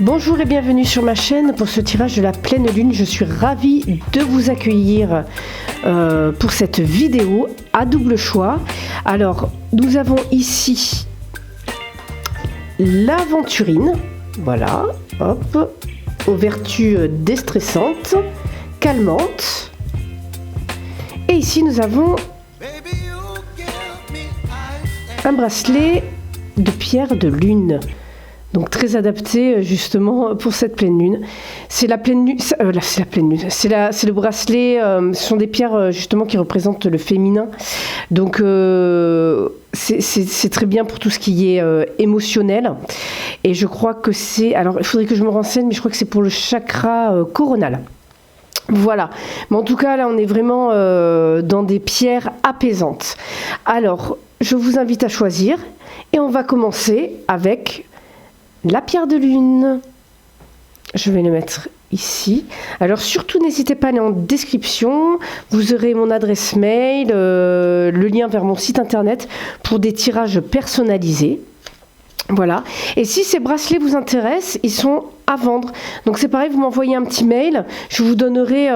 Bonjour et bienvenue sur ma chaîne pour ce tirage de la pleine lune. Je suis ravie de vous accueillir pour cette vidéo à double choix. Alors, nous avons ici l'aventurine, voilà, hop, aux vertus déstressantes, calmantes. Et ici, nous avons un bracelet de pierre de lune. Donc très adapté justement pour cette pleine lune. C'est la pleine lune, c'est le bracelet. Ce sont des pierres justement qui représentent le féminin. Donc c'est très bien pour tout ce qui est émotionnel. Et je crois que c'est. Alors il faudrait que je me renseigne, mais je crois que c'est pour le chakra coronal. Voilà. Mais en tout cas là, on est vraiment dans des pierres apaisantes. Alors je vous invite à choisir et on va commencer avec la pierre de lune. Je vais le mettre ici. Alors surtout n'hésitez pas à aller en description. Vous aurez mon adresse mail, le lien vers mon site internet pour des tirages personnalisés. Voilà. Et si ces bracelets vous intéressent, ils sont à vendre. Donc c'est pareil, vous m'envoyez un petit mail. Je vous donnerai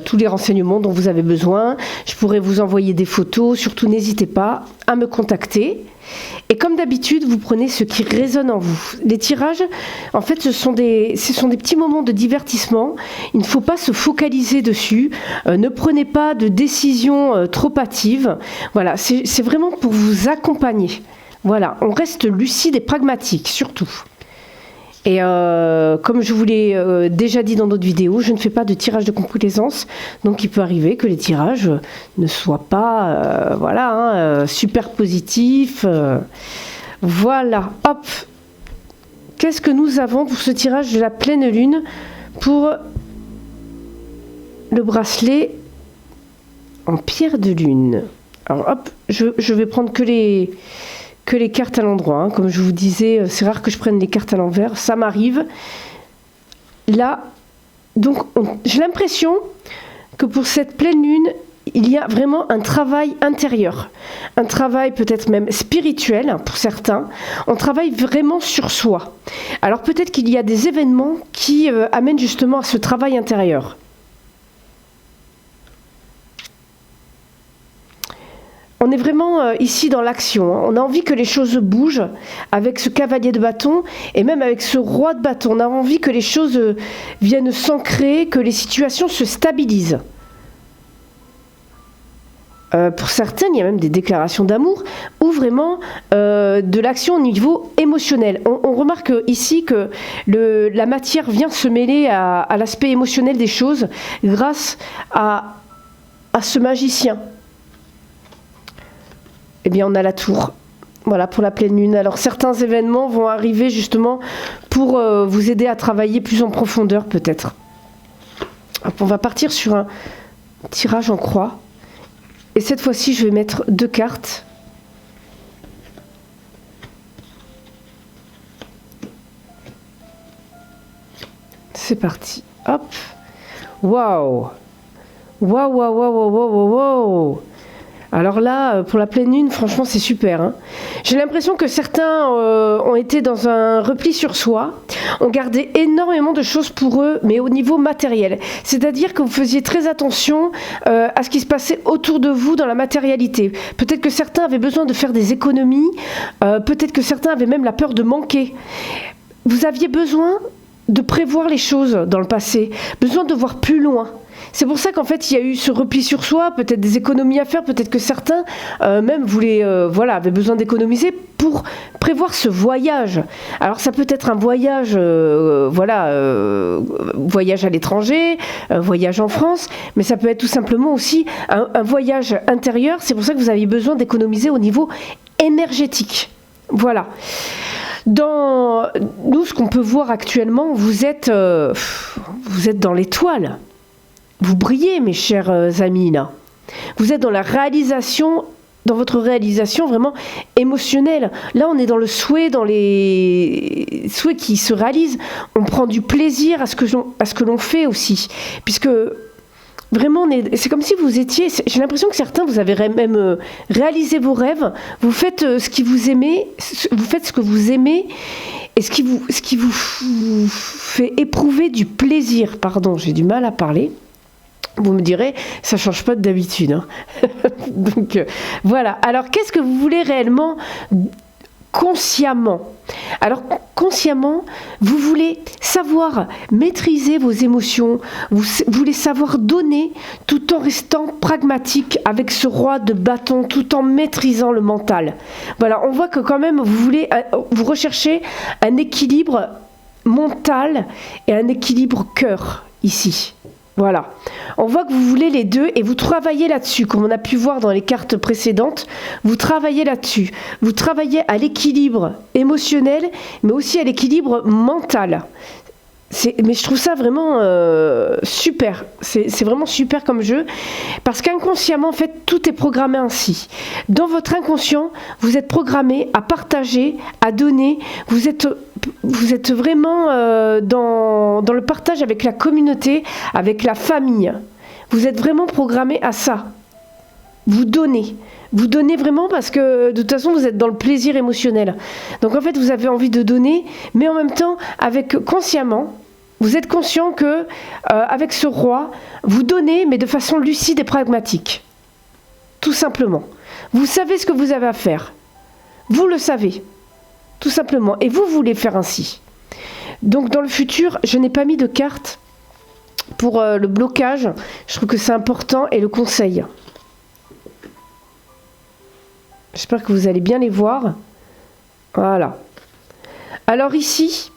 tous les renseignements dont vous avez besoin. Je pourrai vous envoyer des photos. Surtout n'hésitez pas à me contacter. Et comme d'habitude, vous prenez ce qui résonne en vous. Les tirages, en fait, ce sont des petits moments de divertissement. Il ne faut pas se focaliser dessus. Ne prenez pas de décisions trop hâtives. Voilà, c'est vraiment pour vous accompagner. Voilà, on reste lucide et pragmatique, surtout. Et comme je vous l'ai déjà dit dans d'autres vidéos, je ne fais pas de tirage de complaisance. Donc il peut arriver que les tirages ne soient pas super positifs. Voilà, hop. Qu'est-ce que nous avons pour ce tirage de la pleine lune pour le bracelet en pierre de lune? Alors hop, je vais prendre que les cartes à l'endroit. Hein. Comme je vous disais, c'est rare que je prenne les cartes à l'envers. Ça m'arrive. Là, donc, j'ai l'impression que pour cette pleine lune, il y a vraiment un travail intérieur. Un travail peut-être même spirituel pour certains. On travaille vraiment sur soi. Alors peut-être qu'il y a des événements qui amènent justement à ce travail intérieur. On est vraiment ici dans l'action. On a envie que les choses bougent avec ce cavalier de bâton et même avec ce roi de bâton. On a envie que les choses viennent s'ancrer, que les situations se stabilisent. Pour certaines, il y a même des déclarations d'amour ou vraiment de l'action au niveau émotionnel. On remarque ici que la matière vient se mêler à l'aspect émotionnel des choses grâce à ce magicien. Eh bien, on a la tour. Voilà, pour la pleine lune. Alors, certains événements vont arriver justement pour vous aider à travailler plus en profondeur, peut-être. On va partir sur un tirage en croix. Et cette fois-ci, je vais mettre 2 cartes. C'est parti. Hop. Waouh. Waouh, waouh, waouh, waouh, waouh. Alors là, pour la pleine lune, franchement, c'est super. Hein. J'ai l'impression que certains ont été dans un repli sur soi, ont gardé énormément de choses pour eux, mais au niveau matériel. C'est-à-dire que vous faisiez très attention à ce qui se passait autour de vous dans la matérialité. Peut-être que certains avaient besoin de faire des économies, peut-être que certains avaient même la peur de manquer. Vous aviez besoin de prévoir les choses dans le passé, besoin de voir plus loin. C'est pour ça qu'en fait il y a eu ce repli sur soi, peut-être des économies à faire, peut-être que certains même avaient besoin d'économiser pour prévoir ce voyage. Alors ça peut être un voyage, voyage à l'étranger, voyage en France, mais ça peut être tout simplement aussi un voyage intérieur. C'est pour ça que vous aviez besoin d'économiser au niveau énergétique. Voilà. Dans nous, ce qu'on peut voir actuellement, vous êtes dans l'étoile. Vous brillez, mes chers amis, là. Vous êtes dans votre réalisation vraiment émotionnelle. Là, on est dans le souhait, dans les souhaits qui se réalisent. On prend du plaisir à ce que l'on fait aussi. Puisque vraiment, c'est comme si vous étiez... J'ai l'impression que certains, vous avez même réalisé vos rêves. Vous faites ce que vous aimez. et ce qui vous fait éprouver du plaisir. Pardon, j'ai du mal à parler. Vous me direz, ça ne change pas d'habitude. Hein. Donc, voilà. Alors, qu'est-ce que vous voulez réellement consciemment? Alors, consciemment, vous voulez savoir maîtriser vos émotions, vous voulez savoir donner tout en restant pragmatique avec ce roi de bâton, tout en maîtrisant le mental. Voilà, on voit que quand même, vous recherchez un équilibre mental et un équilibre cœur ici. Voilà, on voit que vous voulez les deux et vous travaillez là-dessus, comme on a pu voir dans les cartes précédentes, vous travaillez là-dessus. Vous travaillez à l'équilibre émotionnel, mais aussi à l'équilibre mental. Mais je trouve ça vraiment super, c'est vraiment super comme jeu, parce qu'inconsciemment, en fait, tout est programmé ainsi. Dans votre inconscient, vous êtes programmé à partager, à donner, vous êtes vraiment dans le partage avec la communauté, avec la famille. Vous êtes vraiment programmé à ça. Vous donnez vraiment parce que de toute façon vous êtes dans le plaisir émotionnel. Donc en fait vous avez envie de donner, mais en même temps consciemment, vous êtes conscient que avec ce roi, vous donnez mais de façon lucide et pragmatique. Tout simplement. Vous savez ce que vous avez à faire. Vous le savez. Tout simplement. Et vous voulez faire ainsi. Donc dans le futur, je n'ai pas mis de carte pour le blocage. Je trouve que c'est important et le conseil. J'espère que vous allez bien les voir. Voilà. Alors ici,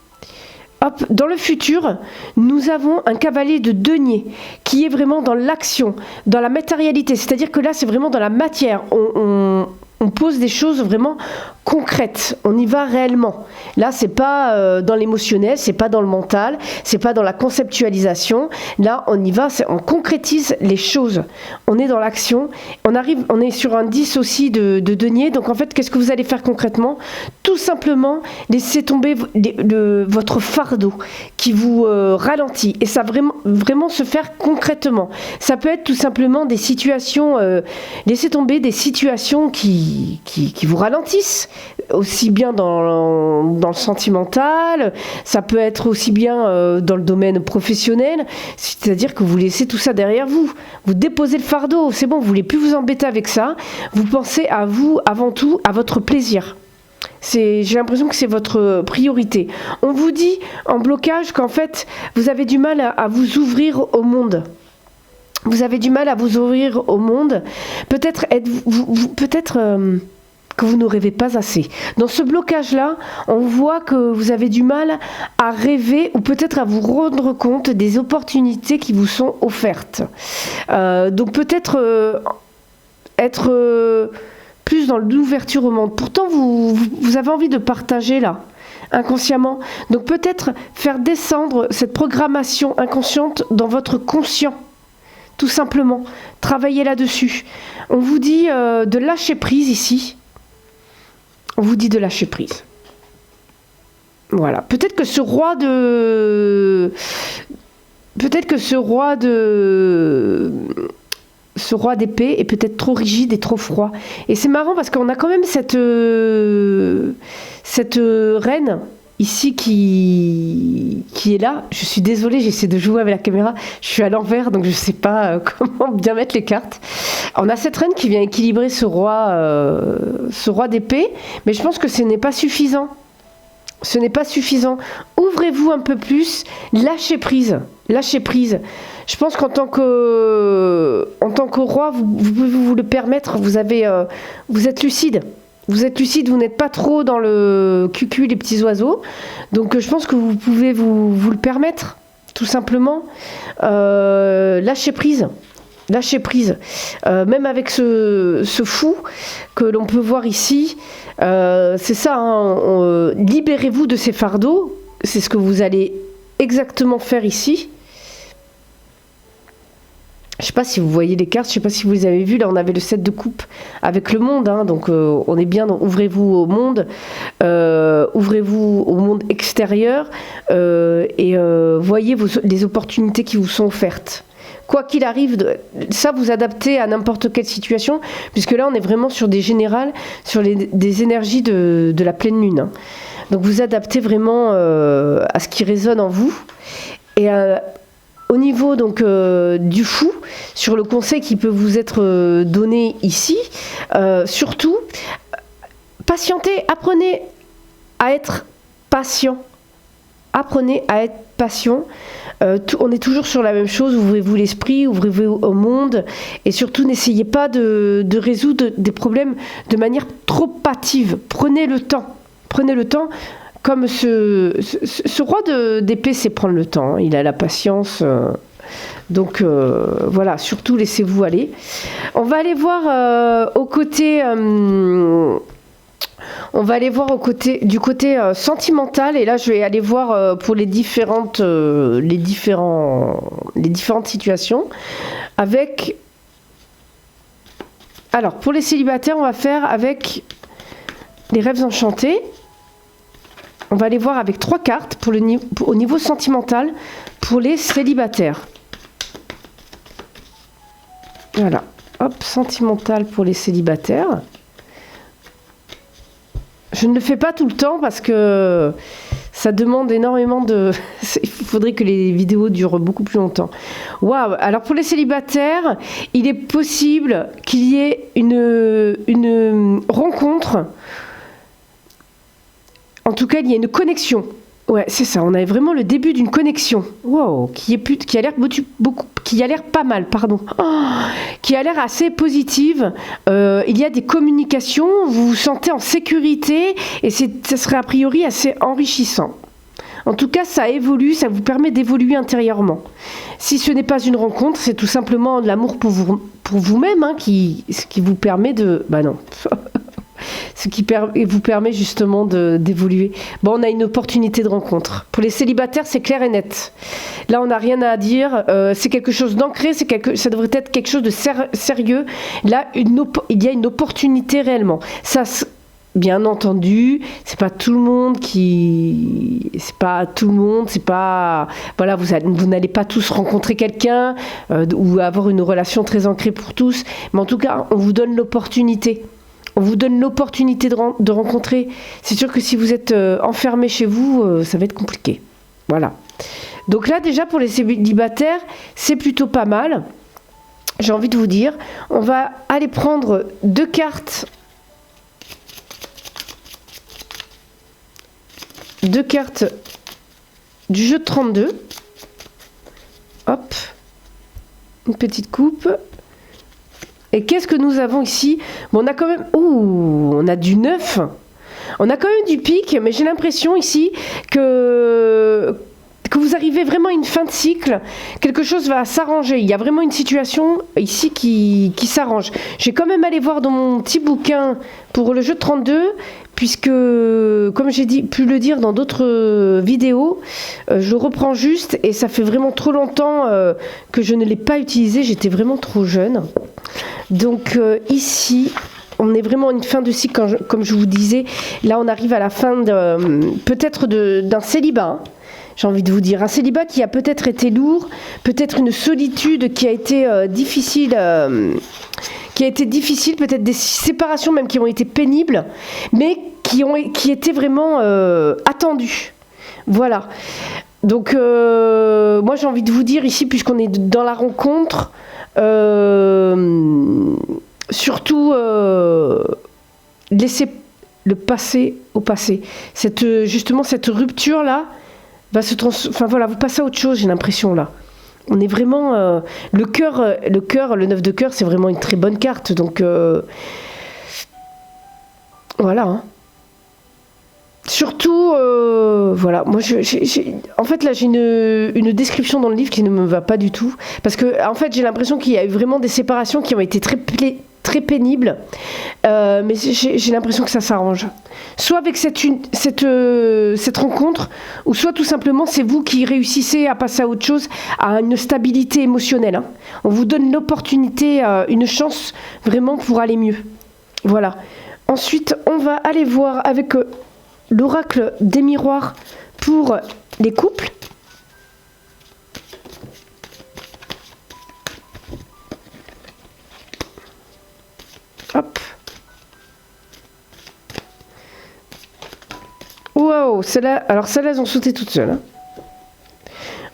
hop, dans le futur, nous avons un cavalier de denier qui est vraiment dans l'action, dans la matérialité. C'est-à-dire que là, c'est vraiment dans la matière. On pose des choses vraiment concrètes. On y va réellement. Là, c'est pas dans l'émotionnel, c'est pas dans le mental, c'est pas dans la conceptualisation. Là, on y va, on concrétise les choses. On est dans l'action. On est sur un 10 aussi de denier. Donc en fait, qu'est-ce que vous allez faire concrètement? Tout simplement, laisser tomber votre fardeau qui vous ralentit. Et ça vraiment se faire concrètement. Ça peut être tout simplement des situations, laisser tomber des situations qui vous ralentissent, aussi bien dans le sentimental, ça peut être aussi bien dans le domaine professionnel, c'est-à-dire que vous laissez tout ça derrière vous, vous déposez le fardeau, c'est bon, vous ne voulez plus vous embêter avec ça, vous pensez à vous avant tout, à votre plaisir. J'ai l'impression que c'est votre priorité. On vous dit en blocage qu'en fait, vous avez du mal à vous ouvrir au monde. Vous avez du mal à vous ouvrir au monde. Peut-être que vous ne rêvez pas assez. Dans ce blocage-là, on voit que vous avez du mal à rêver ou peut-être à vous rendre compte des opportunités qui vous sont offertes. Donc peut-être être plus dans l'ouverture au monde. Pourtant, vous avez envie de partager là, inconsciemment. Donc peut-être faire descendre cette programmation inconsciente dans votre conscient. Tout simplement, travaillez là-dessus. On vous dit de lâcher prise ici. On vous dit de lâcher prise. Voilà. Peut-être que ce roi d'épée est peut-être trop rigide et trop froid. Et c'est marrant parce qu'on a quand même cette reine ici qui est là. Je suis désolée, j'essaie de jouer avec la caméra. Je suis à l'envers, donc je ne sais pas comment bien mettre les cartes. On a cette reine qui vient équilibrer ce roi d'épée, mais je pense que ce n'est pas suffisant. Ce n'est pas suffisant. Ouvrez-vous un peu plus, lâchez prise. Lâchez prise. Je pense qu'en tant que roi, vous pouvez vous le permettre. Vous êtes lucide. Vous êtes lucide, vous n'êtes pas trop dans le cucu, les petits oiseaux. Donc je pense que vous pouvez vous le permettre, tout simplement. Lâchez prise. Lâchez prise. Même avec ce fou que l'on peut voir ici, c'est ça, hein, libérez-vous de ces fardeaux. C'est ce que vous allez exactement faire ici. Je ne sais pas si vous voyez les cartes, je ne sais pas si vous les avez vues. Là, on avait le 7 de coupe avec le monde. Hein, donc, on est bien dans ouvrez-vous au monde. Ouvrez-vous au monde extérieur. Et voyez les opportunités qui vous sont offertes. Quoi qu'il arrive, ça vous adaptez à n'importe quelle situation. Puisque là, on est vraiment sur des générales, sur des énergies de la pleine lune. Hein. Donc vous adaptez vraiment à ce qui résonne en vous. Et au niveau donc du fou, sur le conseil qui peut vous être donné ici, surtout, patientez, apprenez à être patient. Apprenez à être patient. On est toujours sur la même chose, ouvrez-vous l'esprit, ouvrez-vous au monde, et surtout n'essayez pas de résoudre des problèmes de manière trop hâtive. Prenez le temps, comme ce roi d'épée sait prendre le temps, hein. Il a la patience, donc voilà, surtout laissez-vous aller. On va aller voir au côté... On va aller voir du côté sentimental, et là je vais aller voir pour les différentes situations avec. Alors pour les célibataires, on va faire avec les rêves enchantés. On va aller voir avec 3 cartes au niveau sentimental pour les célibataires. Voilà, hop, sentimental pour les célibataires. Je ne le fais pas tout le temps parce que ça demande énormément de... Il faudrait que les vidéos durent beaucoup plus longtemps. Waouh! Alors pour les célibataires, il est possible qu'il y ait une rencontre. En tout cas, il y a une connexion. Ouais, c'est ça. On a vraiment le début d'une connexion. Wow, qui a l'air pas mal, pardon. Oh, qui a l'air assez positive. Il y a des communications. Vous vous sentez en sécurité et ça serait a priori assez enrichissant. En tout cas, ça évolue, ça vous permet d'évoluer intérieurement. Si ce n'est pas une rencontre, c'est tout simplement de l'amour pour vous-même, hein, ce qui vous permet de... Bah non. Ce qui vous permet justement d'évoluer. Bon, on a une opportunité de rencontre. Pour les célibataires, c'est clair et net. Là, on n'a rien à dire. C'est quelque chose d'ancré, ça devrait être quelque chose de sérieux. Là, il y a une opportunité réellement. Ça, bien entendu, c'est pas tout le monde voilà, vous n'allez pas tous rencontrer quelqu'un ou avoir une relation très ancrée pour tous. Mais en tout cas, on vous donne l'opportunité. On vous donne l'opportunité de rencontrer. C'est sûr que si vous êtes enfermé chez vous, ça va être compliqué. Voilà. Donc là, déjà, pour les célibataires, c'est plutôt pas mal. J'ai envie de vous dire. On va aller prendre 2 cartes. 2 cartes du jeu de 32. Hop. Une petite coupe. Et qu'est-ce que nous avons ici? Bon, on a quand même... Ouh, on a du 9. On a quand même du pic, mais j'ai l'impression ici que vous arrivez vraiment à une fin de cycle. Quelque chose va s'arranger. Il y a vraiment une situation ici qui s'arrange. Je vais quand même aller voir dans mon petit bouquin pour le jeu de 32, puisque, comme j'ai pu le dire dans d'autres vidéos, je le reprends juste, et ça fait vraiment trop longtemps que je ne l'ai pas utilisé. J'étais vraiment trop jeune. Donc ici, on est vraiment à une fin de cycle, comme je vous disais. Là, on arrive à la fin peut-être d'un célibat. Hein. J'ai envie de vous dire, un célibat qui a peut-être été lourd, peut-être une solitude qui a été difficile, peut-être des séparations même qui ont été pénibles, mais qui étaient vraiment attendues. Voilà. Donc, moi j'ai envie de vous dire ici, puisqu'on est dans la rencontre, surtout laissez le passé au passé. Justement, cette rupture-là va enfin voilà, vous passez à autre chose, j'ai l'impression là. On est vraiment... le cœur, le 9 de cœur, c'est vraiment une très bonne carte. Donc, voilà. Hein. Surtout, voilà, moi, en fait, là, j'ai une description dans le livre qui ne me va pas du tout. Parce que, en fait, j'ai l'impression qu'il y a eu vraiment des séparations qui ont été très pénibles. Mais j'ai l'impression que ça s'arrange. Soit avec cette rencontre, ou soit tout simplement, c'est vous qui réussissez à passer à autre chose, à une stabilité émotionnelle. Hein. On vous donne l'opportunité, une chance vraiment pour aller mieux. Voilà. Ensuite, on va aller voir avec... l'oracle des miroirs pour les couples. Hop. Waouh, Waouh, celle-là, alors celles-là, elles ont sauté toutes seules. Hein.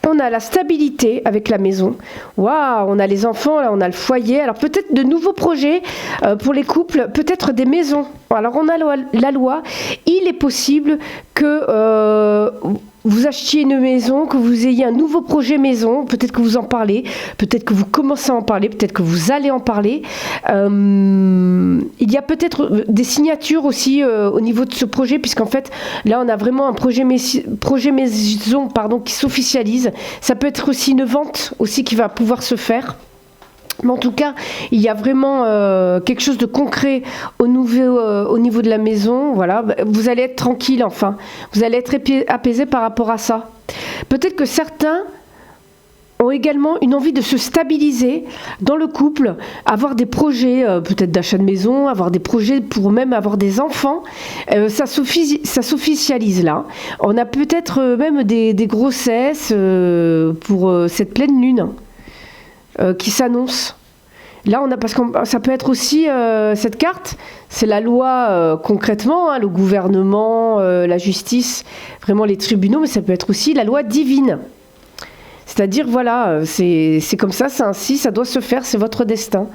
On a la stabilité avec la maison. Waouh, on a les enfants, là, on a le foyer. Alors peut-être de nouveaux projets pour les couples, peut-être des maisons. Alors on a la loi. Il est possible que vous achetiez une maison, que vous ayez un nouveau projet maison. Peut-être que vous en parlez, peut-être que vous commencez à en parler, peut-être que vous allez en parler. Il y a peut-être des signatures aussi au niveau de ce projet, puisqu'en fait, là, on a vraiment un projet maison qui s'officialise. Ça peut être aussi une vente aussi qui va pouvoir se faire. Mais en tout cas, il y a vraiment quelque chose de concret au niveau de la maison. Voilà, vous allez être tranquille, enfin. Vous allez être apaisé par rapport à ça. Peut-être que certains ont également une envie de se stabiliser dans le couple, avoir des projets peut-être d'achat de maison, avoir des projets pour même avoir des enfants. Ça s'officialise là. On a peut-être même des grossesses pour cette pleine lune qui s'annonce. Là, parce que ça peut être aussi cette carte, c'est la loi concrètement, hein, le gouvernement, la justice, vraiment les tribunaux, mais ça peut être aussi la loi divine. C'est-à-dire, voilà, c'est comme ça, c'est ainsi, ça doit se faire, c'est votre destin.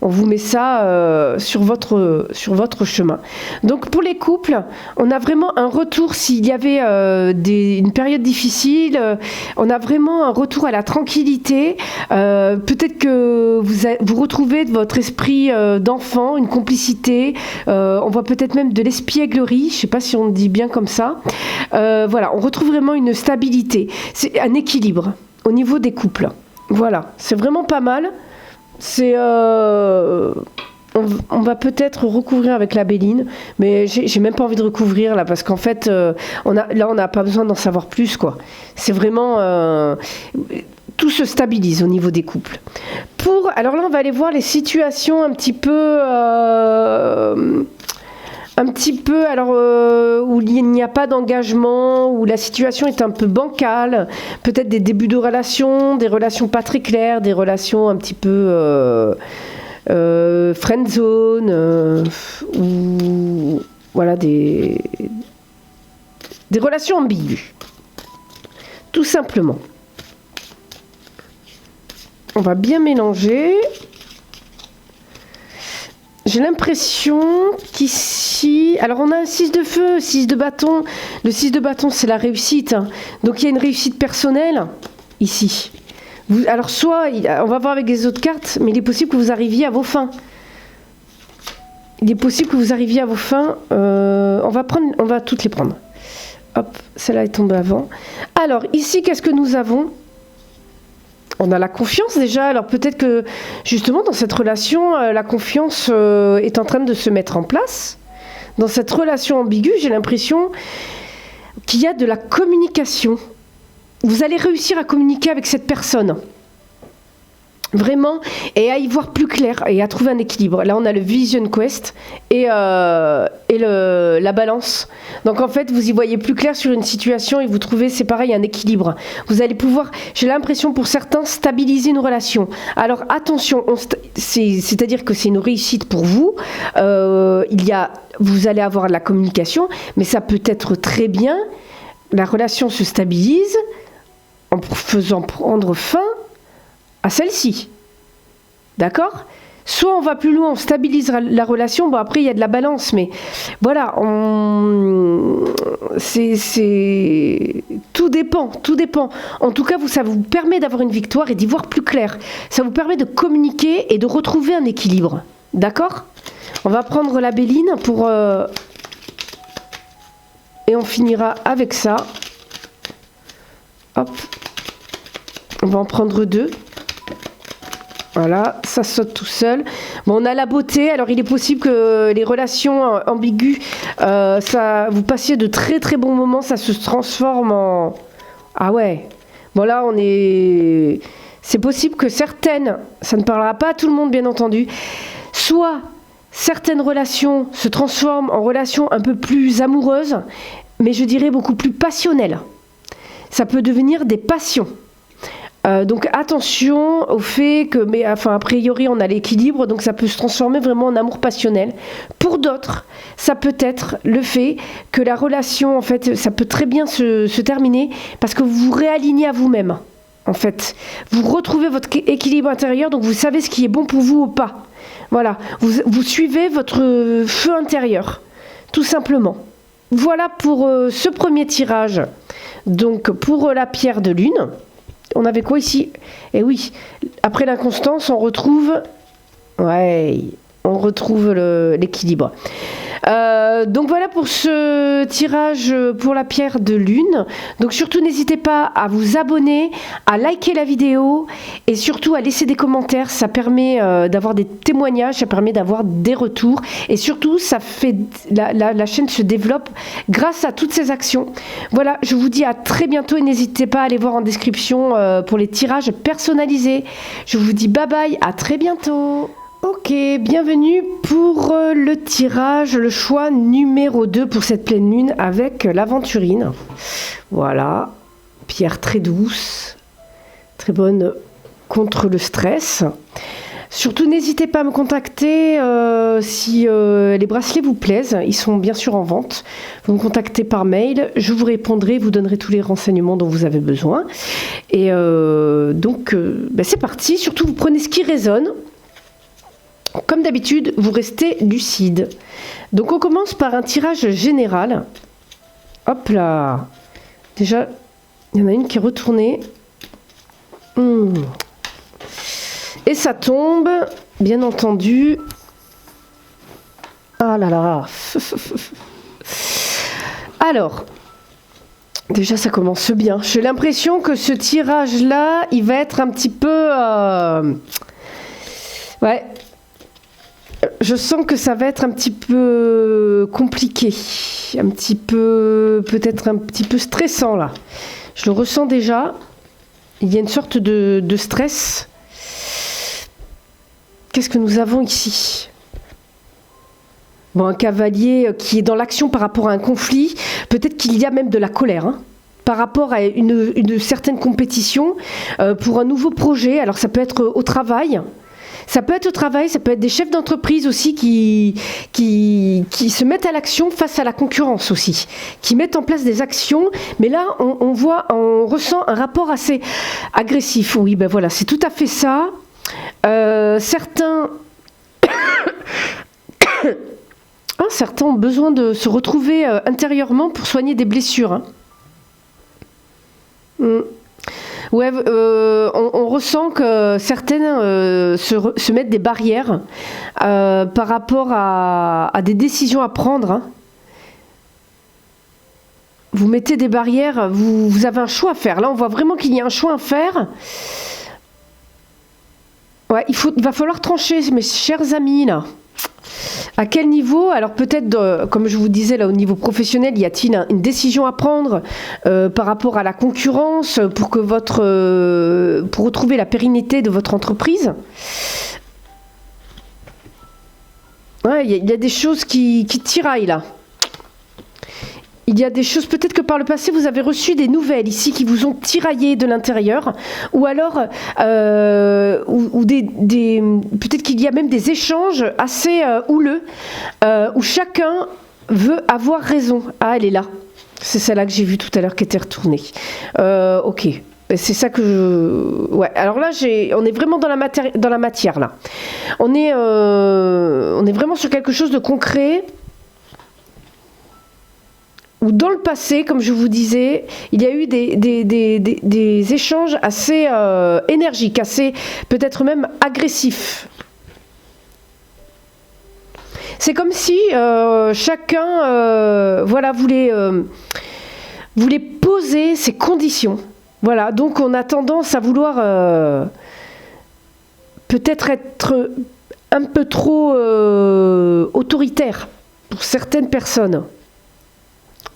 On vous met ça sur votre chemin. Donc pour les couples, on a vraiment un retour s'il y avait une période difficile. On a vraiment un retour à la tranquillité. Peut-être que vous retrouvez votre esprit d'enfant, une complicité. On voit peut-être même de l'espièglerie. Je ne sais pas si on dit bien comme ça. Voilà, on retrouve vraiment une stabilité. C'est un équilibre au niveau des couples. Voilà, c'est vraiment pas mal. On va peut-être recouvrir avec la béline, mais j'ai même pas envie de recouvrir là parce qu'en fait on n'a pas besoin d'en savoir plus, quoi. C'est vraiment tout se stabilise au niveau des couples. Alors là on va aller voir les situations un petit peu où il n'y a pas d'engagement, où la situation est un peu bancale, peut-être des débuts de relations, des relations pas très claires, des relations un petit peu friend zone, ou voilà, des relations ambiguës, tout simplement. On va bien mélanger. J'ai l'impression qu'ici... Alors, on a un 6 de feu, 6 de bâton. Le 6 de bâton, c'est la réussite. Hein. Donc, il y a une réussite personnelle, ici. Alors, soit, on va voir avec les autres cartes, mais il est possible que vous arriviez à vos fins. Il est possible que vous arriviez à vos fins. On va toutes les prendre. Hop, celle-là est tombée avant. Alors, ici, qu'est-ce que nous avons ? On a la confiance déjà, alors peut-être que justement dans cette relation, la confiance est en train de se mettre en place. Dans cette relation ambiguë, j'ai l'impression qu'il y a de la communication. Vous allez réussir à communiquer avec cette personne. Vraiment, et à y voir plus clair et à trouver un équilibre. Là, on a le Vision Quest et la balance. Donc, en fait, vous y voyez plus clair sur une situation et vous trouvez, c'est pareil, un équilibre. Vous allez pouvoir, j'ai l'impression pour certains, stabiliser une relation. Alors, attention, c'est-à-dire que c'est une réussite pour vous. Vous allez avoir de la communication, mais ça peut être très bien. La relation se stabilise en faisant prendre fin à celle-ci. D'accord ? Soit on va plus loin, on stabilise la relation, bon après il y a de la balance, mais voilà, tout dépend. En tout cas, ça vous permet d'avoir une victoire et d'y voir plus clair. Ça vous permet de communiquer et de retrouver un équilibre. D'accord ? On va prendre la béline et on finira avec ça. Hop. On va en prendre 2. Voilà, ça saute tout seul. Bon, on a la beauté. Alors, il est possible que les relations ambiguës, vous passiez de très très bons moments, ça se transforme en... Ah ouais. Bon, là, c'est possible que certaines, ça ne parlera pas à tout le monde, bien entendu, soit certaines relations se transforment en relations un peu plus amoureuses, mais je dirais beaucoup plus passionnelles. Ça peut devenir des passions. Donc attention au fait que, mais enfin a priori on a l'équilibre, donc ça peut se transformer vraiment en amour passionnel. Pour d'autres, ça peut être le fait que la relation, en fait, ça peut très bien se terminer parce que vous vous réalignez à vous-même. En fait, vous retrouvez votre équilibre intérieur, donc vous savez ce qui est bon pour vous ou pas. Voilà, vous suivez votre feu intérieur, tout simplement. Voilà pour ce premier tirage. Donc pour la pierre de lune, on avait quoi ici? Eh oui, après l'inconstance, on retrouve l'équilibre. Donc voilà pour ce tirage pour la pierre de lune. Donc surtout n'hésitez pas à vous abonner, à liker la vidéo et surtout à laisser des commentaires. Ça permet d'avoir des témoignages, ça permet d'avoir des retours et surtout ça fait la chaîne se développe grâce à toutes ces actions. Voilà, je vous dis à très bientôt et n'hésitez pas à aller voir en description pour les tirages personnalisés. Je vous dis bye bye, à très bientôt. Ok, bienvenue pour le tirage, le choix numéro 2 pour cette pleine lune avec l'aventurine. Voilà, pierre très douce, très bonne contre le stress. Surtout, n'hésitez pas à me contacter si les bracelets vous plaisent. Ils sont bien sûr en vente. Vous me contactez par mail, je vous répondrai, vous donnerai tous les renseignements dont vous avez besoin. Et donc, c'est parti. Surtout, vous prenez ce qui résonne. Comme d'habitude, vous restez lucide. Donc on commence par un tirage général. Hop là. Déjà, il y en a une qui est retournée. Et ça tombe, bien entendu. Ah là là. Alors, déjà ça commence bien. J'ai l'impression que ce tirage-là, il va être un petit peu... Ouais. Je sens que ça va être un petit peu compliqué, un petit peu, peut-être un petit peu stressant là. Je le ressens déjà. Il y a une sorte de stress. Qu'est-ce que nous avons ici? Bon, un cavalier qui est dans l'action par rapport à un conflit. Peut-être qu'il y a même de la colère, hein, par rapport à une certaine compétition pour un nouveau projet. Alors ça peut être au travail. Ça peut être au travail, ça peut être des chefs d'entreprise aussi qui se mettent à l'action face à la concurrence aussi, qui mettent en place des actions. Mais là, on ressent un rapport assez agressif. Oui, ben voilà, c'est tout à fait ça. Certains ont besoin de se retrouver intérieurement pour soigner des blessures. Hein. Ouais, on ressent que certaines se mettent des barrières par rapport à des décisions à prendre. Hein. Vous mettez des barrières, vous avez un choix à faire. Là, on voit vraiment qu'il y a un choix à faire. Ouais, il va falloir trancher, mes chers amis, là. À quel niveau? Alors peut-être, comme je vous disais, là au niveau professionnel, y a-t-il une décision à prendre par rapport à la concurrence pour retrouver la pérennité de votre entreprise? Ouais, il y a des choses qui tiraillent là. Il y a des choses, peut-être que par le passé, vous avez reçu des nouvelles ici qui vous ont tiraillé de l'intérieur, ou alors, peut-être qu'il y a même des échanges assez houleux, où chacun veut avoir raison. Ah, elle est là. C'est celle-là que j'ai vue tout à l'heure qui était retournée. Ok. C'est ça que je... Ouais, alors là, on est vraiment dans la matière, là. On est vraiment sur quelque chose de concret. Ou dans le passé, comme je vous disais, il y a eu des échanges assez énergiques, assez peut-être même agressifs. C'est comme si chacun voulait poser ses conditions. Voilà, donc on a tendance à vouloir peut-être être un peu trop autoritaire pour certaines personnes.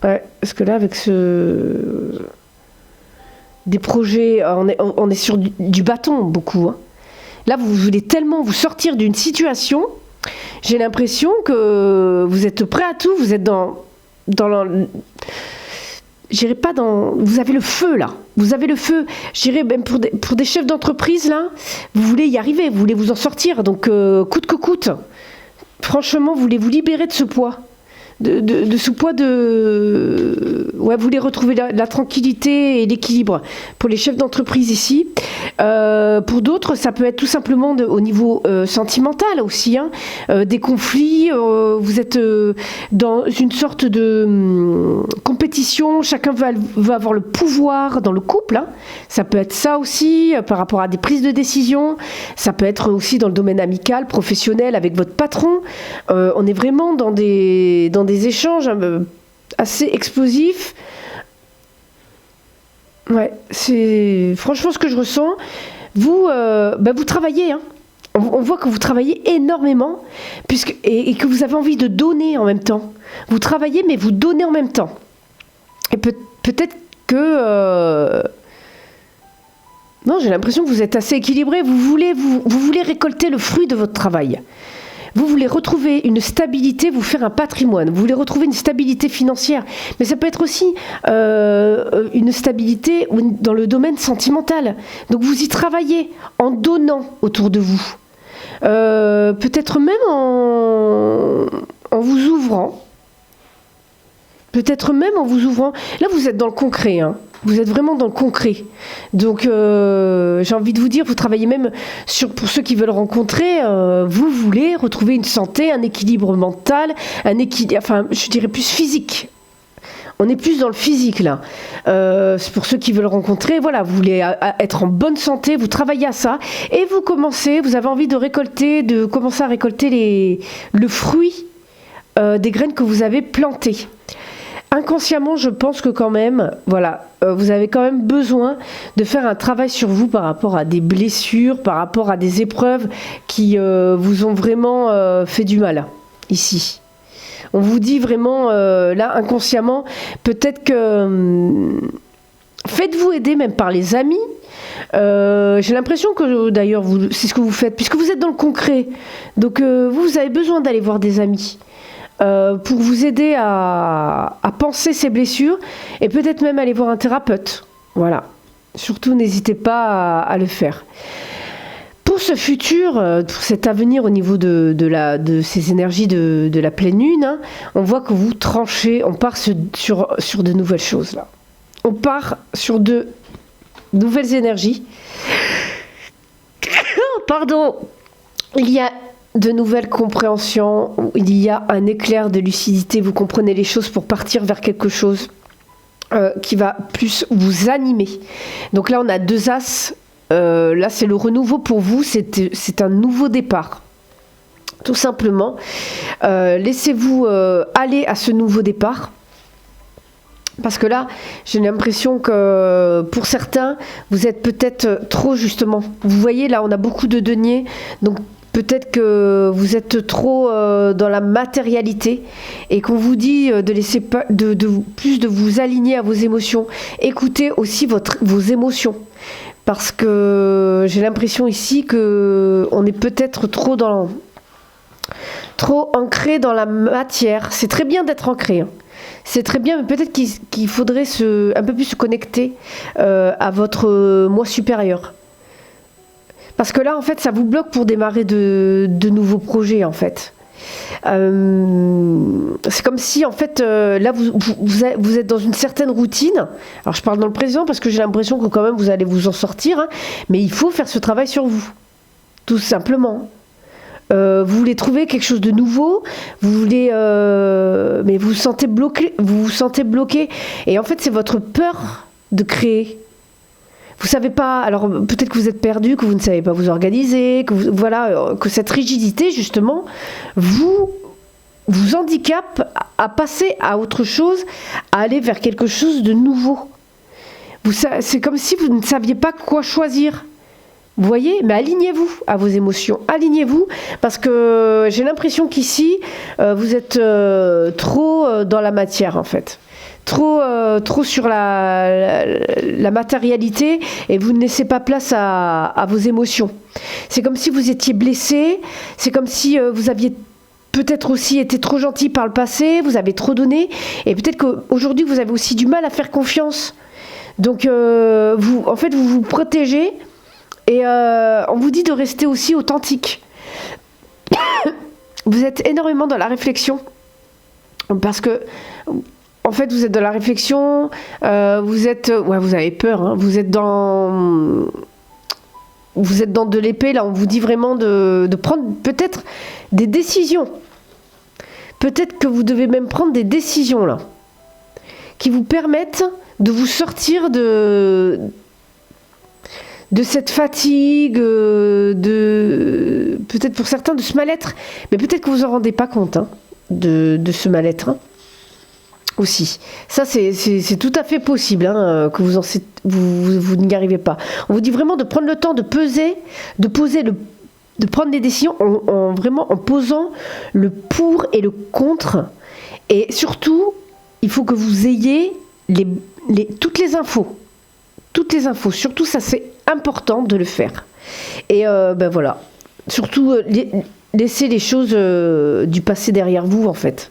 Ouais, parce que là, avec des projets, on est sur du bâton, beaucoup. Hein. Là, vous voulez tellement vous sortir d'une situation, j'ai l'impression que vous êtes prêt à tout, vous êtes dans j'irai pas dans... Vous avez le feu, là. Vous avez le feu. Je dirais même pour des chefs d'entreprise, là, vous voulez y arriver, vous voulez vous en sortir. Donc, coûte que coûte. Franchement, vous voulez vous libérer de ce poids. De ce poids ouais, vous voulez retrouver la tranquillité et l'équilibre pour les chefs d'entreprise ici. Pour d'autres, ça peut être tout simplement au niveau sentimental aussi, hein. Des conflits, vous êtes dans une sorte de compétition, chacun veut avoir le pouvoir dans le couple, hein. Ça peut être ça aussi par rapport à des prises de décision, ça peut être aussi dans le domaine amical, professionnel avec votre patron. On est vraiment dans des échanges assez explosifs. Ouais, c'est franchement ce que je ressens. Vous travaillez, hein. On voit que vous travaillez énormément et que vous avez envie de donner en même temps. Vous travaillez, mais vous donnez en même temps. Et peut-être que... Non, j'ai l'impression que vous êtes assez équilibré. Vous voulez récolter le fruit de votre travail. Vous voulez retrouver une stabilité, vous faire un patrimoine. Vous voulez retrouver une stabilité financière. Mais ça peut être aussi une stabilité dans le domaine sentimental. Donc vous y travaillez en donnant autour de vous. Peut-être même en vous ouvrant. Peut-être même en vous ouvrant. Là, vous êtes dans le concret, hein. Vous êtes vraiment dans le concret. Donc, j'ai envie de vous dire, vous travaillez même pour ceux qui veulent rencontrer, vous voulez retrouver une santé, un équilibre mental, je dirais plus physique. On est plus dans le physique, là. C'est pour ceux qui veulent rencontrer, voilà, vous voulez être en bonne santé, vous travaillez à ça, et vous avez envie de commencer à récolter le fruit des graines que vous avez plantées. Inconsciemment, je pense que quand même, voilà, vous avez quand même besoin de faire un travail sur vous par rapport à des blessures, par rapport à des épreuves qui vous ont vraiment fait du mal, ici. On vous dit vraiment, là, inconsciemment, peut-être que... faites-vous aider même par les amis. J'ai l'impression que, d'ailleurs, c'est ce que vous faites, puisque vous êtes dans le concret. Donc, vous avez besoin d'aller voir des amis. Pour vous aider à penser ces blessures et peut-être même aller voir un thérapeute. Voilà. Surtout, n'hésitez pas à le faire. Pour ce futur, pour cet avenir au niveau de ces énergies de la pleine lune, hein, on voit que vous tranchez, on part sur de nouvelles choses là. On part sur de nouvelles énergies. Pardon. Il y a de nouvelles compréhensions, il y a un éclair de lucidité, vous comprenez les choses pour partir vers quelque chose qui va plus vous animer. Donc là, on a 2 as. Là, c'est le renouveau pour vous, c'est un nouveau départ. Tout simplement, laissez-vous aller à ce nouveau départ. Parce que là, j'ai l'impression que pour certains, vous êtes peut-être trop justement. Vous voyez, là, on a beaucoup de deniers, donc peut-être que vous êtes trop dans la matérialité et qu'on vous dit de laisser plus de vous aligner à vos émotions. Écoutez aussi vos émotions. Parce que j'ai l'impression ici qu'on est peut-être trop ancré dans la matière. C'est très bien d'être ancré, hein. C'est très bien, mais peut-être qu'il faudrait un peu plus se connecter à votre moi supérieur. Parce que là, en fait, ça vous bloque pour démarrer de nouveaux projets, en fait. C'est comme si, en fait, là, vous êtes dans une certaine routine. Alors, je parle dans le présent parce que j'ai l'impression que quand même, vous allez vous en sortir. Hein, mais il faut faire ce travail sur vous, tout simplement. Vous voulez trouver quelque chose de nouveau, mais vous vous sentez bloqué. Et en fait, c'est votre peur de créer. Vous savez pas, alors peut-être que vous êtes perdu, que vous ne savez pas vous organiser, que cette rigidité justement vous handicape à passer à autre chose, à aller vers quelque chose de nouveau. C'est comme si vous ne saviez pas quoi choisir. Vous voyez, mais alignez-vous à vos émotions, alignez-vous, parce que j'ai l'impression qu'ici, vous êtes trop dans la matière en fait. Trop sur la matérialité et vous ne laissez pas place à vos émotions. C'est comme si vous étiez blessé, c'est comme si vous aviez peut-être aussi été trop gentil par le passé, vous avez trop donné, et peut-être qu'aujourd'hui vous avez aussi du mal à faire confiance. Donc vous vous protégez, et on vous dit de rester aussi authentique. Vous êtes énormément dans la réflexion, parce que en fait vous êtes dans la réflexion, vous avez peur, hein, vous êtes dans de l'épée, là on vous dit vraiment de prendre peut-être des décisions. Peut-être que vous devez même prendre des décisions là, qui vous permettent de vous sortir de cette fatigue, peut-être pour certains de ce mal-être, mais peut-être que vous en rendez pas compte, hein, de ce mal-être, hein, aussi. Ça c'est tout à fait possible, hein, que vous n'y arrivez pas. On vous dit vraiment de prendre le temps de peser, de prendre des décisions en posant le pour et le contre, et surtout il faut que vous ayez toutes les infos. Surtout ça c'est important de le faire. Et voilà. Surtout laissez les choses du passé derrière vous, en fait.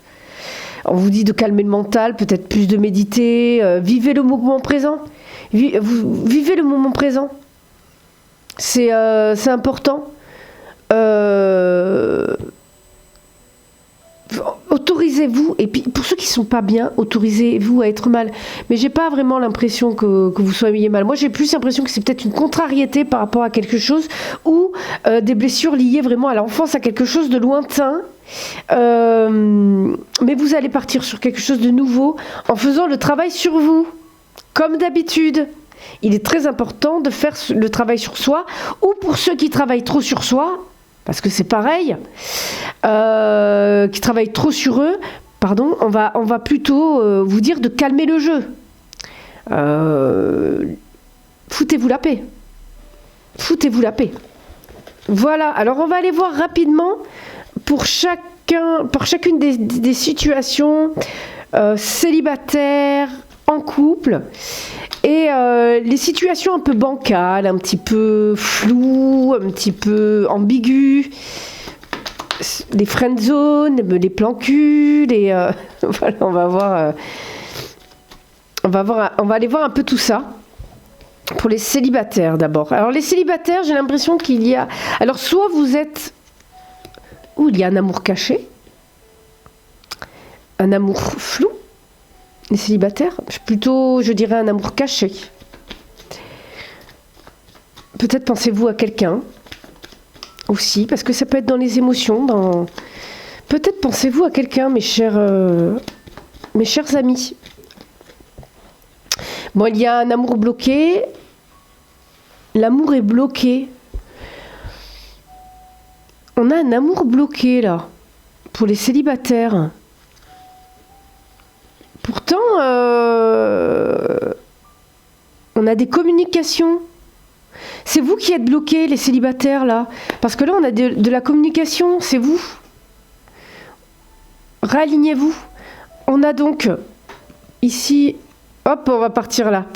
On vous dit de calmer le mental, peut-être plus de méditer, vivez le moment présent. Vivez le moment présent. C'est important. Autorisez-vous, et puis pour ceux qui ne sont pas bien, autorisez-vous à être mal. Mais j'ai pas vraiment l'impression que vous soyez mal. Moi j'ai plus l'impression que c'est peut-être une contrariété par rapport à quelque chose, ou des blessures liées vraiment à l'enfance, à quelque chose de lointain. Mais vous allez partir sur quelque chose de nouveau en faisant le travail sur vous, comme d'habitude. Il est très important de faire le travail sur soi, ou pour ceux qui travaillent trop sur soi, parce que c'est pareil, qui travaillent trop sur eux, pardon, on va plutôt vous dire de calmer le jeu. Foutez-vous la paix. Foutez-vous la paix. Voilà, alors on va aller voir rapidement pour chacune des situations, célibataire, en couple, et les situations un peu bancales, un petit peu floues, un petit peu ambiguës, les friend zones, les plans cul, voilà, on va aller voir un peu tout ça. Pour les célibataires d'abord. Alors les célibataires, j'ai l'impression qu'il y a... Alors soit vous êtes... Ou il y a un amour caché, un amour flou. Les célibataires, plutôt, je dirais, un amour caché. Peut-être pensez-vous à quelqu'un aussi, parce que ça peut être dans les émotions. Peut-être pensez-vous à quelqu'un, mes chers amis. Bon, il y a un amour bloqué. L'amour est bloqué. On a un amour bloqué, là, pour les célibataires. Pourtant, on a des communications. C'est vous qui êtes bloqués, les célibataires, là. Parce que là, on a de la communication, c'est vous. Réalignez-vous. On a donc, ici, hop, on va partir là.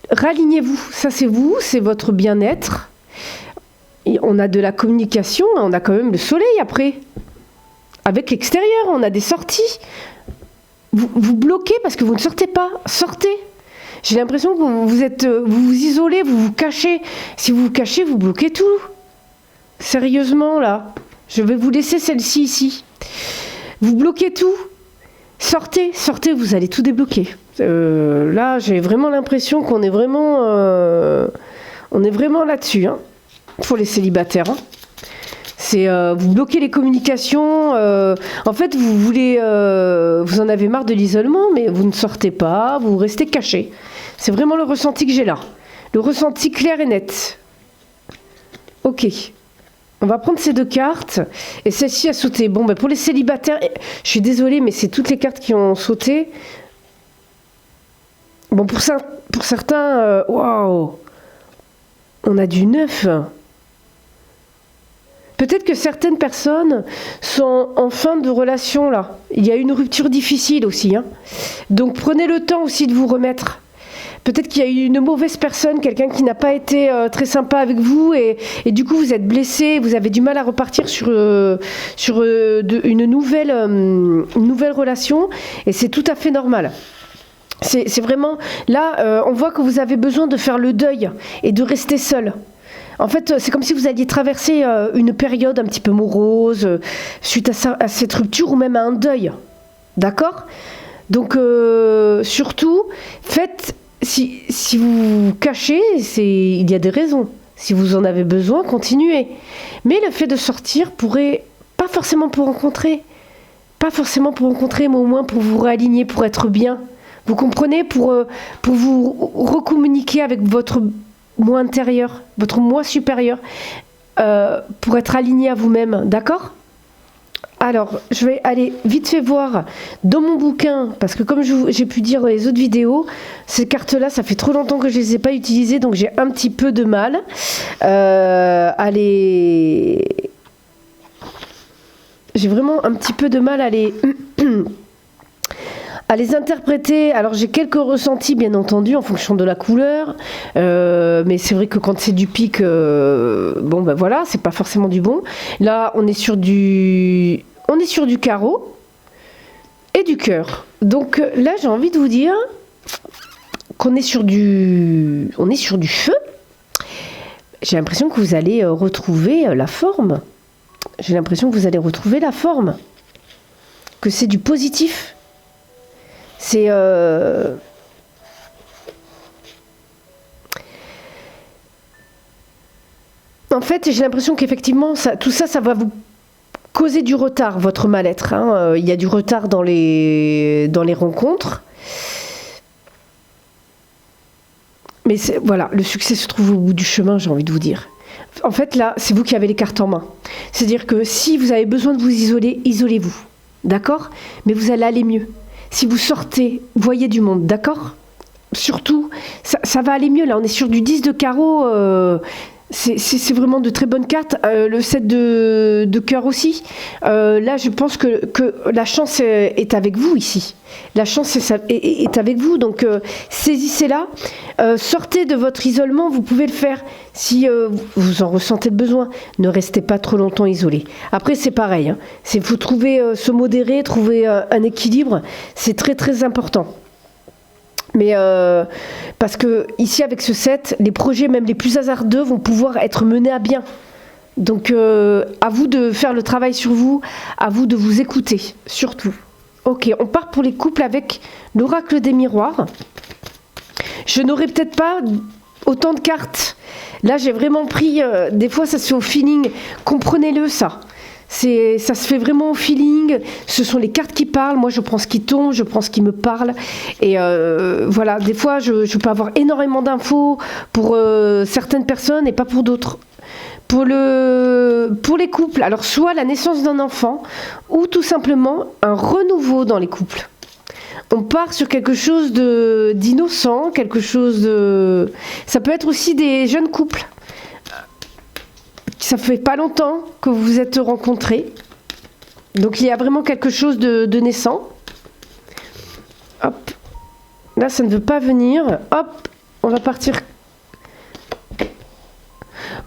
Réalignez-vous, ça c'est vous, c'est votre bien-être. Et on a de la communication, on a quand même le soleil après. Avec l'extérieur, on a des sorties. Vous bloquez parce que vous ne sortez pas. Sortez. J'ai l'impression que vous vous isolez, vous vous cachez. Si vous vous cachez, vous bloquez tout. Sérieusement, là. Je vais vous laisser celle-ci ici. Vous bloquez tout. Sortez, vous allez tout débloquer. Là, j'ai vraiment l'impression qu'on est vraiment... on est vraiment là-dessus, hein, pour les célibataires. Hein. C'est vous bloquez les communications. En fait, vous voulez, vous en avez marre de l'isolement, mais vous ne sortez pas, vous restez caché. C'est vraiment le ressenti que j'ai là, le ressenti clair et net. Ok, on va prendre ces deux cartes et celle-ci a sauté. Bon, ben pour les célibataires, je suis désolée, mais c'est toutes les cartes qui ont sauté. Bon, pour certains, waouh, on a du 9. Peut-être que certaines personnes sont en fin de relation là. Il y a une rupture difficile aussi. Hein. Donc prenez le temps aussi de vous remettre. Peut-être qu'il y a eu une mauvaise personne, quelqu'un qui n'a pas été très sympa avec vous et du coup vous êtes blessé, vous avez du mal à repartir sur une nouvelle relation et c'est tout à fait normal. C'est vraiment... Là, on voit que vous avez besoin de faire le deuil et de rester seul. En fait, c'est comme si vous alliez traverser une période un petit peu morose suite à cette rupture ou même à un deuil. D'accord ? Donc, surtout, faites... Si vous cachez, il y a des raisons. Si vous en avez besoin, continuez. Mais le fait de sortir pourrait, pas forcément pour rencontrer, mais au moins pour vous réaligner, pour être bien. Vous comprenez, pour vous recommuniquer avec votre moi intérieur, votre moi supérieur, pour être aligné à vous-même, d'accord ? Alors, je vais aller vite fait voir dans mon bouquin, parce que comme j'ai pu dire dans les autres vidéos, ces cartes-là, ça fait trop longtemps que je ne les ai pas utilisées, donc j'ai un petit peu de mal à les... J'ai vraiment un petit peu de mal à les... à les interpréter. Alors j'ai quelques ressentis bien entendu en fonction de la couleur, mais c'est vrai que quand c'est du pic, bon ben voilà, c'est pas forcément du bon. Là on est sur du carreau et du cœur. Donc là j'ai envie de vous dire qu'on est sur du feu. J'ai l'impression que vous allez retrouver la forme. Que c'est du positif. C'est en fait, j'ai l'impression qu'effectivement, tout ça va vous causer du retard, votre mal-être. Hein. Il y a du retard dans les rencontres. Mais voilà, le succès se trouve au bout du chemin, j'ai envie de vous dire. En fait, là, c'est vous qui avez les cartes en main. C'est-à-dire que si vous avez besoin de vous isoler, isolez-vous. D'accord ? Mais vous allez aller mieux. Si vous sortez, voyez du monde, d'accord ? Surtout, ça va aller mieux. Là, on est sur du 10 de carreau. C'est vraiment de très bonnes cartes. Le 7 de cœur aussi. Là, je pense que la chance est avec vous ici. La chance est avec vous. Donc, saisissez-la. Sortez de votre isolement. Vous pouvez le faire si vous en ressentez le besoin. Ne restez pas trop longtemps isolé. Après, c'est pareil. Il faut se modérer, trouver un équilibre. C'est très, très important. Mais parce que ici avec ce 7, les projets même les plus hasardeux vont pouvoir être menés à bien. Donc à vous de faire le travail sur vous, à vous de vous écouter, surtout. Ok, on part pour les couples avec l'oracle des miroirs. Je n'aurai peut-être pas autant de cartes. Là j'ai vraiment pris, des fois ça se fait au feeling, comprenez-le ça. Ça se fait vraiment au feeling. Ce sont les cartes qui parlent. Moi, je prends ce qui tombe, je prends ce qui me parle. Et voilà, des fois, je peux avoir énormément d'infos pour certaines personnes et pas pour d'autres. Pour les couples, alors soit la naissance d'un enfant ou tout simplement un renouveau dans les couples. On part sur quelque chose d'innocent, quelque chose de... Ça peut être aussi des jeunes couples. Ça fait pas longtemps que vous vous êtes rencontrés. Donc il y a vraiment quelque chose de naissant. Hop. Là, ça ne veut pas venir. Hop. On va partir.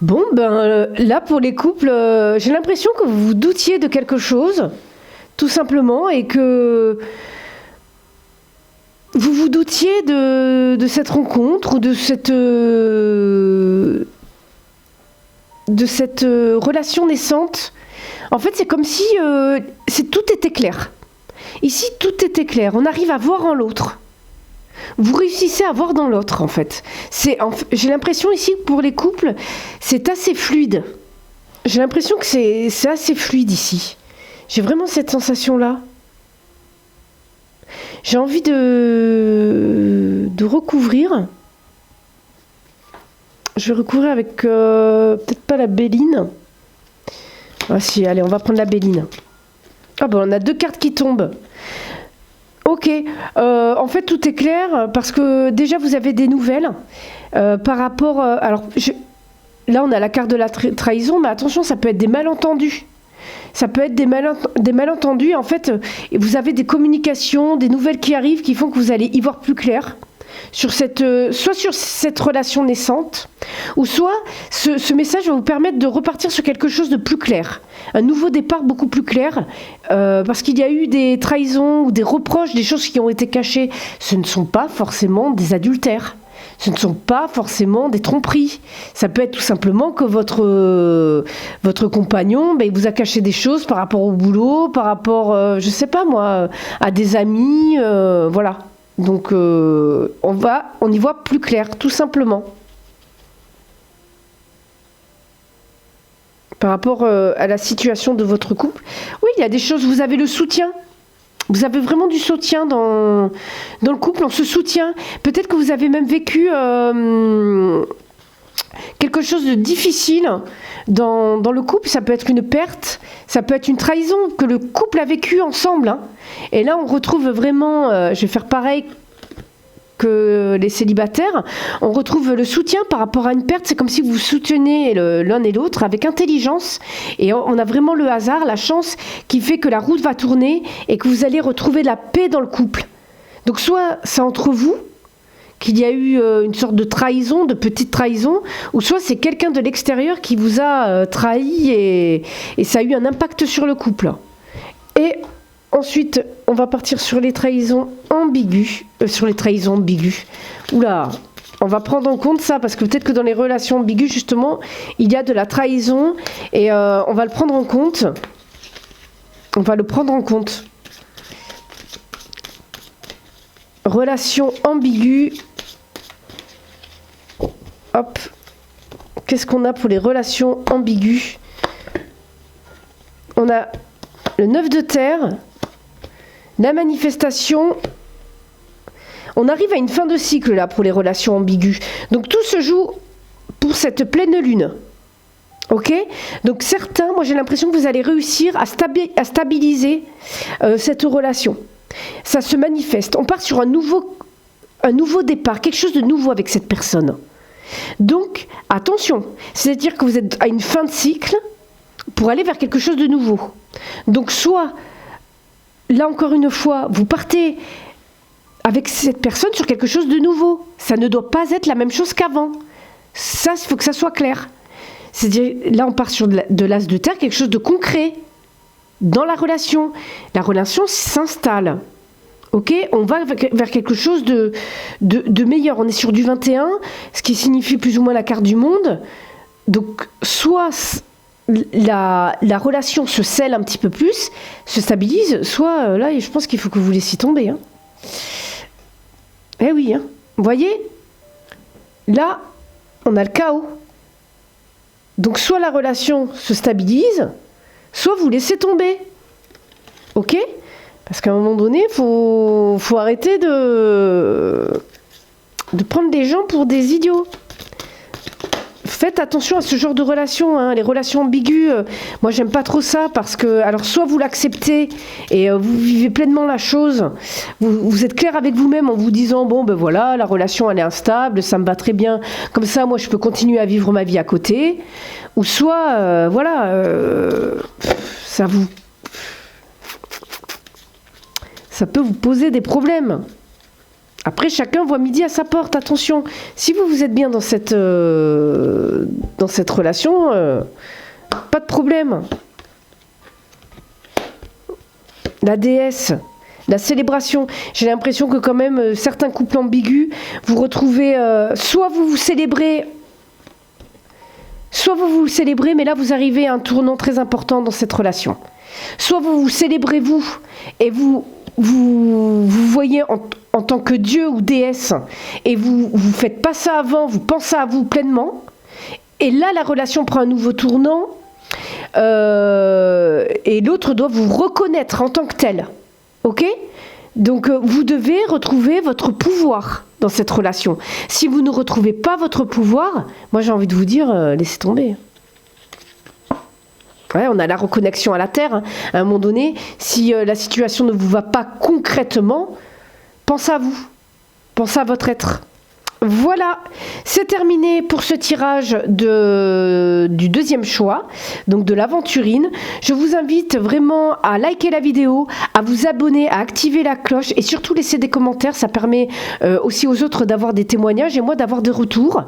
Bon, là, pour les couples, j'ai l'impression que vous vous doutiez de quelque chose, tout simplement, et que vous vous doutiez de cette rencontre ou de cette relation naissante. En fait, c'est comme si tout était clair. Ici, tout était clair. On arrive à voir en l'autre. Vous réussissez à voir dans l'autre, en fait. J'ai l'impression ici que pour les couples, c'est assez fluide. J'ai l'impression que c'est assez fluide ici. J'ai vraiment cette sensation-là. J'ai envie de recouvrir. Je vais recouvrir avec peut-être pas la béline. Ah si, allez, on va prendre la béline. Ah ben, on a 2 cartes qui tombent. Ok, en fait tout est clair parce que déjà vous avez des nouvelles par rapport... là on a la carte de la trahison, mais attention, ça peut être des malentendus. Ça peut être des malentendus. En fait, vous avez des communications, des nouvelles qui arrivent qui font que vous allez y voir plus clair. soit sur cette relation naissante, ou soit ce message va vous permettre de repartir sur quelque chose de plus clair, un nouveau départ beaucoup plus clair, parce qu'il y a eu des trahisons ou des reproches, des choses qui ont été cachées. Ce ne sont pas forcément des adultères. Ce ne sont pas forcément des tromperies. Ça peut être tout simplement que votre compagnon, il vous a caché des choses par rapport au boulot, par rapport, je sais pas moi, à des amis, voilà. Donc on y voit plus clair, tout simplement. Par rapport à la situation de votre couple. Oui, il y a des choses, vous avez le soutien. Vous avez vraiment du soutien dans le couple, on se soutient. Peut-être que vous avez même vécu quelque chose de difficile dans le couple. Ça peut être une perte, ça peut être une trahison que le couple a vécu ensemble. Hein. Et là, on retrouve vraiment, je vais faire pareil que les célibataires, on retrouve le soutien par rapport à une perte. C'est comme si vous soutenez l'un et l'autre avec intelligence, et on a vraiment le hasard, la chance qui fait que la route va tourner et que vous allez retrouver la paix dans le couple. Donc soit c'est entre vous qu'il y a eu une sorte de trahison, de petite trahison, ou soit c'est quelqu'un de l'extérieur qui vous a trahi et ça a eu un impact sur le couple. Et ensuite, on va partir sur les trahisons ambiguës. Oula, on va prendre en compte ça, parce que peut-être que dans les relations ambiguës, justement, il y a de la trahison, et on va le prendre en compte. Relation ambiguë. Hop. Qu'est-ce qu'on a pour les relations ambiguës? On a le 9 de terre. La manifestation, on arrive à une fin de cycle là pour les relations ambiguës. Donc tout se joue pour cette pleine lune. Ok? Donc certains, moi j'ai l'impression que vous allez réussir à stabiliser cette relation. Ça se manifeste. On part sur un nouveau départ, quelque chose de nouveau avec cette personne. Donc attention, c'est-à-dire que vous êtes à une fin de cycle pour aller vers quelque chose de nouveau. Donc soit là, encore une fois, vous partez avec cette personne sur quelque chose de nouveau. Ça ne doit pas être la même chose qu'avant. Ça, il faut que ça soit clair. C'est-à-dire, là, on part sur de l'as de terre, quelque chose de concret dans la relation. La relation s'installe. Ok, on va vers quelque chose de meilleur. On est sur du 21, ce qui signifie plus ou moins la carte du monde. Donc, soit la relation se scelle un petit peu plus, se stabilise, soit là, je pense qu'il faut que vous laissiez tomber. Hein. Eh oui, hein. Vous voyez, là, on a le chaos. Donc, soit la relation se stabilise, soit vous laissez tomber. Ok? Parce qu'à un moment donné, il faut arrêter de prendre des gens pour des idiots. Faites attention à ce genre de relations, hein. Les relations ambiguës, moi j'aime pas trop ça, parce que, alors soit vous l'acceptez et vous vivez pleinement la chose, vous êtes clair avec vous-même en vous disant, bon ben voilà, la relation elle est instable, ça me va très bien, comme ça moi je peux continuer à vivre ma vie à côté, ou soit, ça peut vous poser des problèmes. Après, chacun voit midi à sa porte. Attention, si vous êtes bien dans cette relation, pas de problème. La déesse, la célébration. J'ai l'impression que quand même, certains couples ambigus, vous retrouvez... soit vous vous célébrez, mais là, vous arrivez à un tournant très important dans cette relation. Soit vous vous célébrez, vous, et vous voyez en tant que dieu ou déesse, et vous faites pas ça avant, vous pensez à vous pleinement, et là la relation prend un nouveau tournant, et l'autre doit vous reconnaître en tant que tel. Ok? Donc vous devez retrouver votre pouvoir dans cette relation. Si vous ne retrouvez pas votre pouvoir, moi j'ai envie de vous dire, laissez tomber. Ouais, on a la reconnexion à la terre. Hein. À un moment donné, si la situation ne vous va pas concrètement, pensez à vous. Pensez à votre être. Voilà, c'est terminé pour ce tirage du deuxième choix, donc de l'aventurine. Je vous invite vraiment à liker la vidéo, à vous abonner, à activer la cloche et surtout laisser des commentaires. Ça permet aussi aux autres d'avoir des témoignages et moi d'avoir des retours.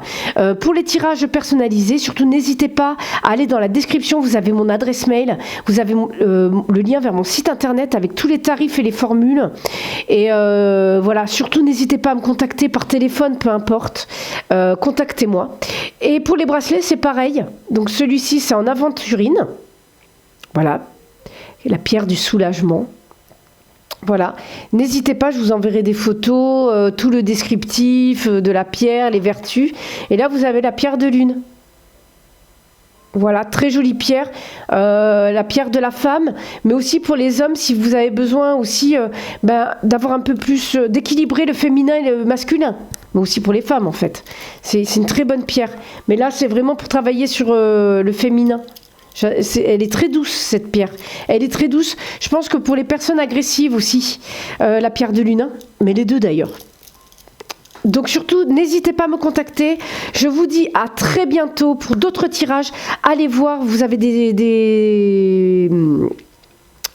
Pour les tirages personnalisés, surtout n'hésitez pas à aller dans la description, vous avez mon adresse mail, vous avez le lien vers mon site internet avec tous les tarifs et les formules. Et voilà, surtout n'hésitez pas à me contacter par téléphone, peu importe. Contactez-moi. Et pour les bracelets, c'est pareil. Donc celui-ci, c'est en aventurine. Voilà. La pierre du soulagement. Voilà. N'hésitez pas, je vous enverrai des photos, tout le descriptif de la pierre, les vertus. Et là, vous avez la pierre de lune. Voilà, très jolie pierre, la pierre de la femme, mais aussi pour les hommes, si vous avez besoin aussi d'avoir un peu plus, d'équilibrer le féminin et le masculin, mais aussi pour les femmes en fait. C'est une très bonne pierre, mais là c'est vraiment pour travailler sur le féminin. Elle est très douce cette pierre, elle est très douce. Je pense que pour les personnes agressives aussi, la pierre de lune, mais les deux d'ailleurs. Donc surtout, n'hésitez pas à me contacter. Je vous dis à très bientôt pour d'autres tirages. Allez voir, vous avez des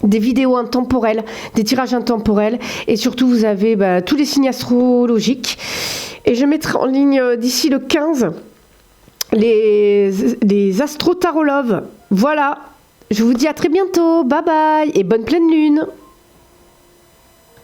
vidéos intemporelles, des tirages intemporels. Et surtout, vous avez tous les signes astrologiques. Et je mettrai en ligne d'ici le 15 les astro-taroloves. Voilà, je vous dis à très bientôt. Bye bye et bonne pleine lune.